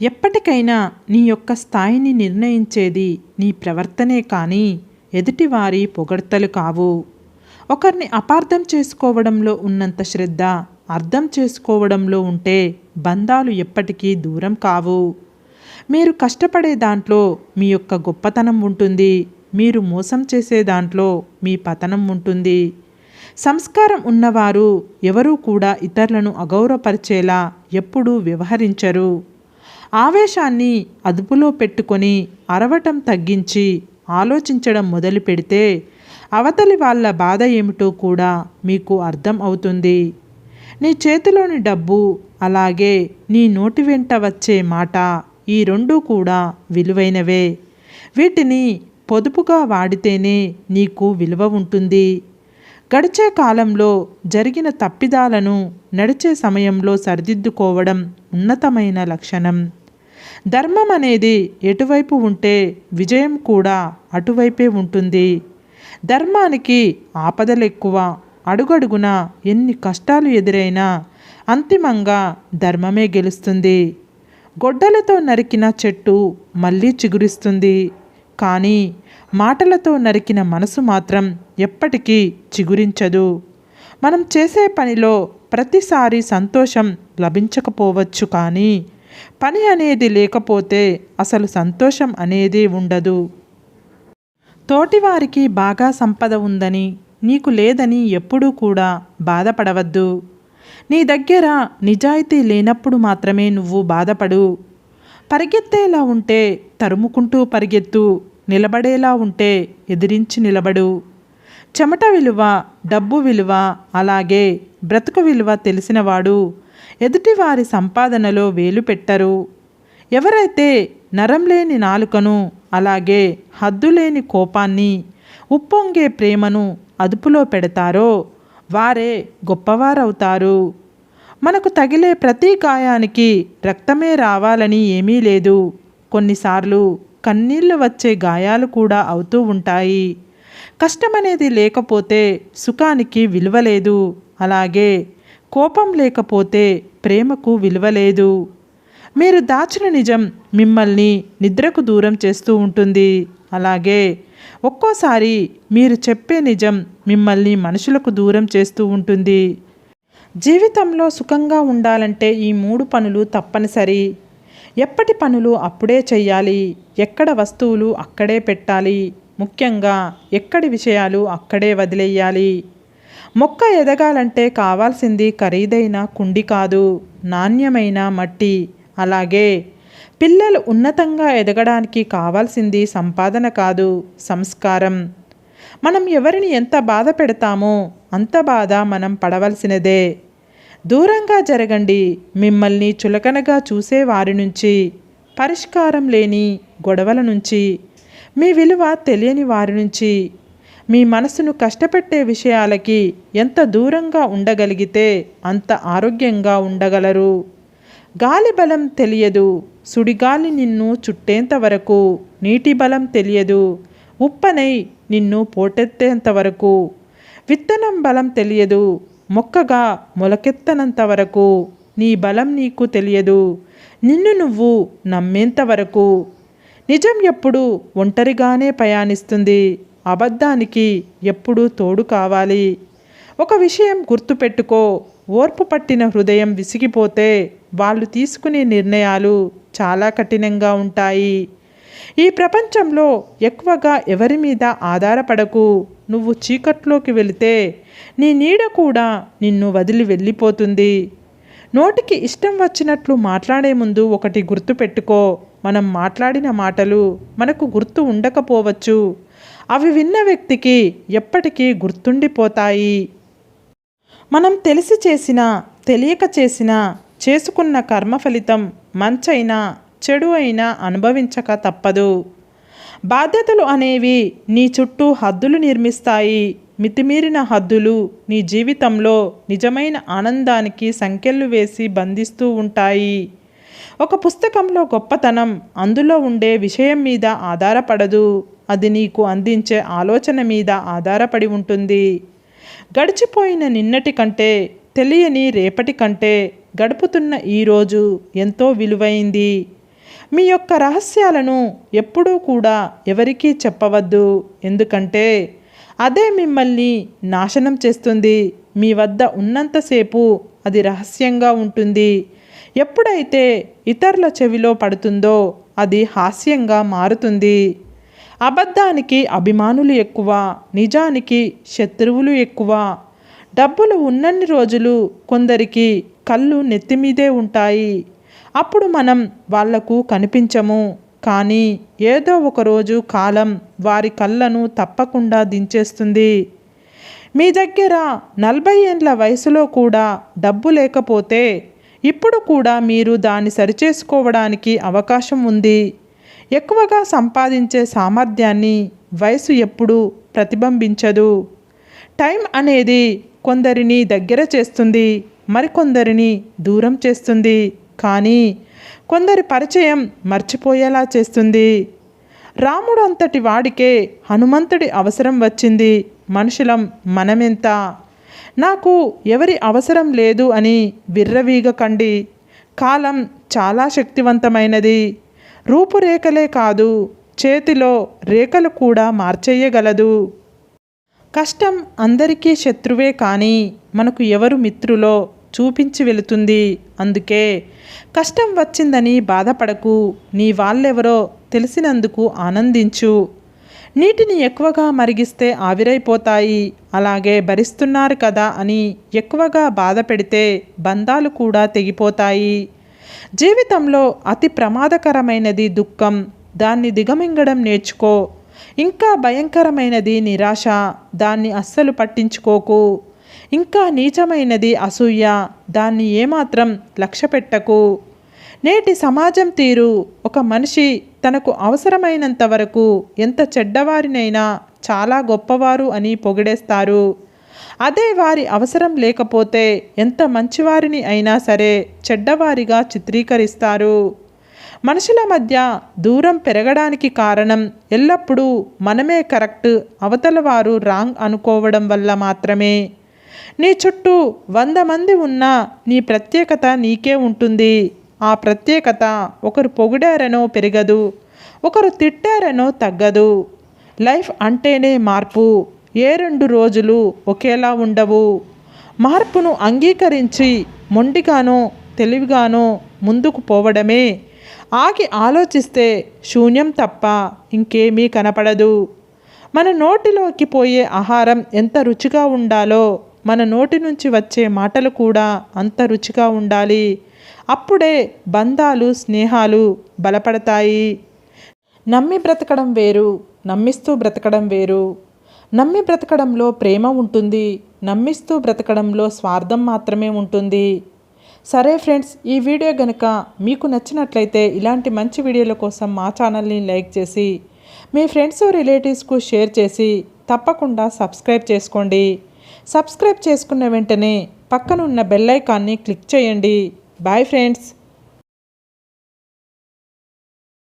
ఎప్పటికైనా నీ యొక్క స్థాయిని నిర్ణయించేది నీ ప్రవర్తనే కానీ ఎదుటివారి పొగడ్తలు కావు. ఒకరిని అపార్థం చేసుకోవడంలో ఉన్నంత శ్రద్ధ అర్థం చేసుకోవడంలో ఉంటే బంధాలు ఎప్పటికీ దూరం కావు. మీరు కష్టపడే దాంట్లో మీ యొక్క గొప్పతనం ఉంటుంది. మీరు మోసం చేసే దాంట్లో మీ పతనం ఉంటుంది. సంస్కారం ఉన్నవారు ఎవరూ కూడా ఇతరులను అగౌరవపరిచేలా ఎప్పుడూ వ్యవహరించరు. ఆవేశాన్ని అదుపులో పెట్టుకొని అరవటం తగ్గించి ఆలోచించడం మొదలు పెడితే అవతలి వాళ్ళ బాధ ఏమిటో కూడా మీకు అర్థం అవుతుంది. నీ చేతిలోని డబ్బు అలాగే నీ నోటి వెంట వచ్చే మాట ఈ రెండూ కూడా విలువైనవే. వీటిని పొదుపుగా వాడితేనే నీకు విలువ ఉంటుంది. గడిచే కాలంలో జరిగిన తప్పిదాలను నడిచే సమయంలో సరిదిద్దుకోవడం ఉన్నతమైన లక్షణం. ధర్మం అనేది ఎటువైపు ఉంటే విజయం కూడా అటువైపే ఉంటుంది. ధర్మానికి ఆపదలు ఎక్కువ. అడుగడుగున ఎన్ని కష్టాలు ఎదురైనా అంతిమంగా ధర్మమే గెలుస్తుంది. గొడ్డలతో నరికిన చెట్టు మళ్ళీ చిగురిస్తుంది. కానీ మాటలతో నరికిన మనసు మాత్రం ఎప్పటికీ చిగురించదు. మనం చేసే పనిలో ప్రతిసారి సంతోషం లభించకపోవచ్చు, కానీ పని అనేది లేకపోతే అసలు సంతోషం అనేది ఉండదు. తోటివారికి బాగా సంపద ఉందని నీకు లేదని ఎప్పుడూ కూడా బాధపడవద్దు. నీ దగ్గర నిజాయితీ లేనప్పుడు మాత్రమే నువ్వు బాధపడు. పరిగెత్తేలా ఉంటే తరుముకుంటూ పరిగెత్తు. నిలబడేలా ఉంటే ఎదిరించి నిలబడు. చెమట విలువ, డబ్బు విలువ, అలాగే బ్రతుకు విలువ తెలిసినవాడు ఎదుటివారి సంపాదనలో వేలు పెట్టరు. ఎవరైతే నరం లేని నాలుకను, అలాగే హద్దులేని కోపాన్ని, ఉప్పొంగే ప్రేమను అదుపులో పెడతారో వారే గొప్పవారవుతారు. మనకు తగిలే ప్రతి గాయానికి రక్తమే రావాలని ఏమీ లేదు. కొన్నిసార్లు కన్నీళ్లు వచ్చే గాయాలు కూడా అవుతూ ఉంటాయి. కష్టమనేది లేకపోతే సుఖానికి విలువ లేదు. అలాగే కోపం లేకపోతే ప్రేమకు విలువ లేదు. మీరు దాచిన నిజం మిమ్మల్ని నిద్రకు దూరం చేస్తూ ఉంటుంది. అలాగే ఒక్కోసారి మీరు చెప్పే నిజం మిమ్మల్ని మనుషులకు దూరం చేస్తూ ఉంటుంది. జీవితంలో సుఖంగా ఉండాలంటే ఈ 3 పనులు తప్పనిసరి. ఎప్పటి పనులు అప్పుడే చెయ్యాలి. ఎక్కడ వస్తువులు అక్కడే పెట్టాలి. ముఖ్యంగా ఎక్కడి విషయాలు అక్కడే వదిలేయాలి. మొక్క ఎదగాలంటే కావాల్సింది ఖరీదైన కుండి కాదు, నాణ్యమైన మట్టి. అలాగే పిల్లలు ఉన్నతంగా ఎదగడానికి కావాల్సింది సంపాదన కాదు, సంస్కారం. మనం ఎవరిని ఎంత బాధ పెడతామో అంత బాధ మనం పడవలసినదే. దూరంగా జరగండి. మిమ్మల్ని చులకనగా చూసేవారి నుంచి, పరిష్కారం లేని గొడవల నుంచి, మీ విలువ తెలియని వారి నుంచి. మీ మనసును కష్టపెట్టే విషయాలకి ఎంత దూరంగా ఉండగలిగితే అంత ఆరోగ్యంగా ఉండగలరు. గాలి బలం తెలియదు, సుడిగాలి నిన్ను చుట్టేంత వరకు. నీటి బలం తెలియదు, ఉప్పనై నిన్ను పోటెత్తేంత వరకు. విత్తనం బలం తెలియదు, మొక్కగా మొలకెత్తనంత వరకు. నీ బలం నీకు తెలియదు, నిన్ను నువ్వు నమ్మేంత వరకు. నిజం ఎప్పుడు ఒంటరిగానే ప్రయాణిస్తుంది. అబద్ధానికి ఎప్పుడూ తోడు కావాలి. ఒక విషయం గుర్తుపెట్టుకో, ఓర్పు పట్టిన హృదయం విసిగిపోతే వాళ్ళు తీసుకునే నిర్ణయాలు చాలా కఠినంగా ఉంటాయి. ఈ ప్రపంచంలో ఎక్కువగా ఎవరి మీద ఆధారపడకు. నువ్వు చీకట్లోకి వెళితే నీ నీడ కూడా నిన్ను వదిలి వెళ్ళిపోతుంది. నోటికి ఇష్టం వచ్చినట్లు మాట్లాడే ముందు ఒకటి గుర్తుపెట్టుకో, మనం మాట్లాడిన మాటలు మనకు గుర్తు ఉండకపోవచ్చు. అవి విన్న వ్యక్తికి ఎప్పటికీ గుర్తుండిపోతాయి. మనం తెలిసి చేసినా తెలియక చేసినా చేసుకున్న కర్మ ఫలితం మంచైనా చెడు అయినా అనుభవించక తప్పదు. బాధ్యతలు అనేవి నీ చుట్టూ హద్దులు నిర్మిస్తాయి. మితిమీరిన హద్దులు నీ జీవితంలో నిజమైన ఆనందానికి సంకెళ్ళు వేసి బంధిస్తూ ఉంటాయి. ఒక పుస్తకంలో గొప్పతనం అందులో ఉండే విషయం మీద ఆధారపడదు, అది నీకు అందించే ఆలోచన మీద ఆధారపడి ఉంటుంది. గడిచిపోయిన నిన్నటి కంటే, తెలియని రేపటి కంటే గడుపుతున్న ఈరోజు ఎంతో విలువైంది. మీ యొక్క రహస్యాలను ఎప్పుడూ కూడా ఎవరికీ చెప్పవద్దు. ఎందుకంటే అదే మిమ్మల్ని నాశనం చేస్తుంది. మీ వద్ద ఉన్నంతసేపు అది రహస్యంగా ఉంటుంది. ఎప్పుడైతే ఇతరుల చెవిలో పడుతుందో అది హాస్యంగా మారుతుంది. అబద్ధానికి అభిమానులు ఎక్కువ, నిజానికి శత్రువులు ఎక్కువ. డబ్బులు ఉన్నన్ని రోజులు కొందరికి కళ్ళు నెత్తిమీదే ఉంటాయి. అప్పుడు మనం వాళ్లకు కనిపించము. కానీ ఏదో ఒకరోజు కాలం వారి కళ్ళను తప్పకుండా దించేస్తుంది. మీ దగ్గర 40 ఏండ్ల వయసులో కూడా డబ్బు లేకపోతే ఇప్పుడు కూడా మీరు దాన్ని సరిచేసుకోవడానికి అవకాశం ఉంది. ఎక్కువగా సంపాదించే సామర్థ్యాన్ని వయసు ఎప్పుడూ ప్రతిబింబించదు. టైం అనేది కొందరిని దగ్గర చేస్తుంది, మరికొందరిని దూరం చేస్తుంది. కానీ కొందరి పరిచయం మర్చిపోయేలా చేస్తుంది. రాముడు అంతటి వాడికే హనుమంతుడి అవసరం వచ్చింది. మనుషులం మనమెంత? నాకు ఎవరి అవసరం లేదు అని విర్రవీగకండి. కాలం చాలా శక్తివంతమైనది. రూపురేఖలే కాదు, చేతిలో రేఖలు కూడా మార్చేయగలదు. కష్టం అందరికీ శత్రువే, కానీ మనకు ఎవరు మిత్రులో చూపించి వెళుతుంది. అందుకే కష్టం వచ్చిందని బాధపడకు. నీ వాళ్ళెవరో తెలిసినందుకు ఆనందించు. నీటిని ఎక్కువగా మరిగిస్తే ఆవిరైపోతాయి. అలాగే భరిస్తున్నారు కదా అని ఎక్కువగా బాధ పెడితే బంధాలు కూడా తెగిపోతాయి. జీవితంలో అతి ప్రమాదకరమైనది దుఃఖం. దాన్ని దిగమింగడం నేర్చుకో. ఇంకా భయంకరమైనది నిరాశ. దాన్ని అస్సలు పట్టించుకోకు. ఇంకా నీచమైనది అసూయ. దాన్ని ఏమాత్రం లక్ష్యపెట్టకు. నేటి సమాజం తీరు ఒక మనిషి తనకు అవసరమైనంత వరకు ఎంత చెడ్డవారినైనా చాలా గొప్పవారు అని పొగిడేస్తారు. అదే వారి అవసరం లేకపోతే ఎంత మంచివారిని అయినా సరే చెడ్డవారిగా చిత్రీకరిస్తారు. మనుషుల మధ్య దూరం పెరగడానికి కారణం ఎల్లప్పుడూ మనమే కరెక్ట్, అవతల వారు రాంగ్ అనుకోవడం వల్ల మాత్రమే. నీ చుట్టూ 100 మంది ఉన్నా నీ ప్రత్యేకత నీకే ఉంటుంది. ఆ ప్రత్యేకత ఒకరు పొగిడారనో పెరగదు, ఒకరు తిట్టారనో తగ్గదు. లైఫ్ అంటేనే మార్పు. ఏ 2 రోజులు ఒకేలా ఉండవు. మార్పును అంగీకరించి మొండిగానో తెలివిగానో ముందుకు పోవడమే. ఆగి ఆలోచిస్తే శూన్యం తప్ప ఇంకేమీ కనపడదు. మన నోటిలోకి పోయే ఆహారం ఎంత రుచిగా ఉండాలో మన నోటి నుంచి వచ్చే మాటలు కూడా అంత రుచిగా ఉండాలి. అప్పుడే బంధాలు, స్నేహాలు బలపడతాయి. నమ్మి బ్రతకడం వేరు, నమ్మిస్తూ బ్రతకడం వేరు. నమ్మి బ్రతకడంలో ప్రేమ ఉంటుంది, నమ్మిస్తూ బ్రతకడంలో స్వార్థం మాత్రమే ఉంటుంది. సరే ఫ్రెండ్స్, ఈ వీడియో గనుక మీకు నచ్చినట్లయితే ఇలాంటి మంచి వీడియోల కోసం మా ఛానల్ని లైక్ చేసి మీ ఫ్రెండ్స్ రిలేటివ్స్కు షేర్ చేసి తప్పకుండా సబ్స్క్రైబ్ చేసుకోండి. సబ్స్క్రైబ్ చేసుకున్న వెంటనే పక్కనున్న బెల్ ఐకాన్ని క్లిక్ చేయండి. Bye friends.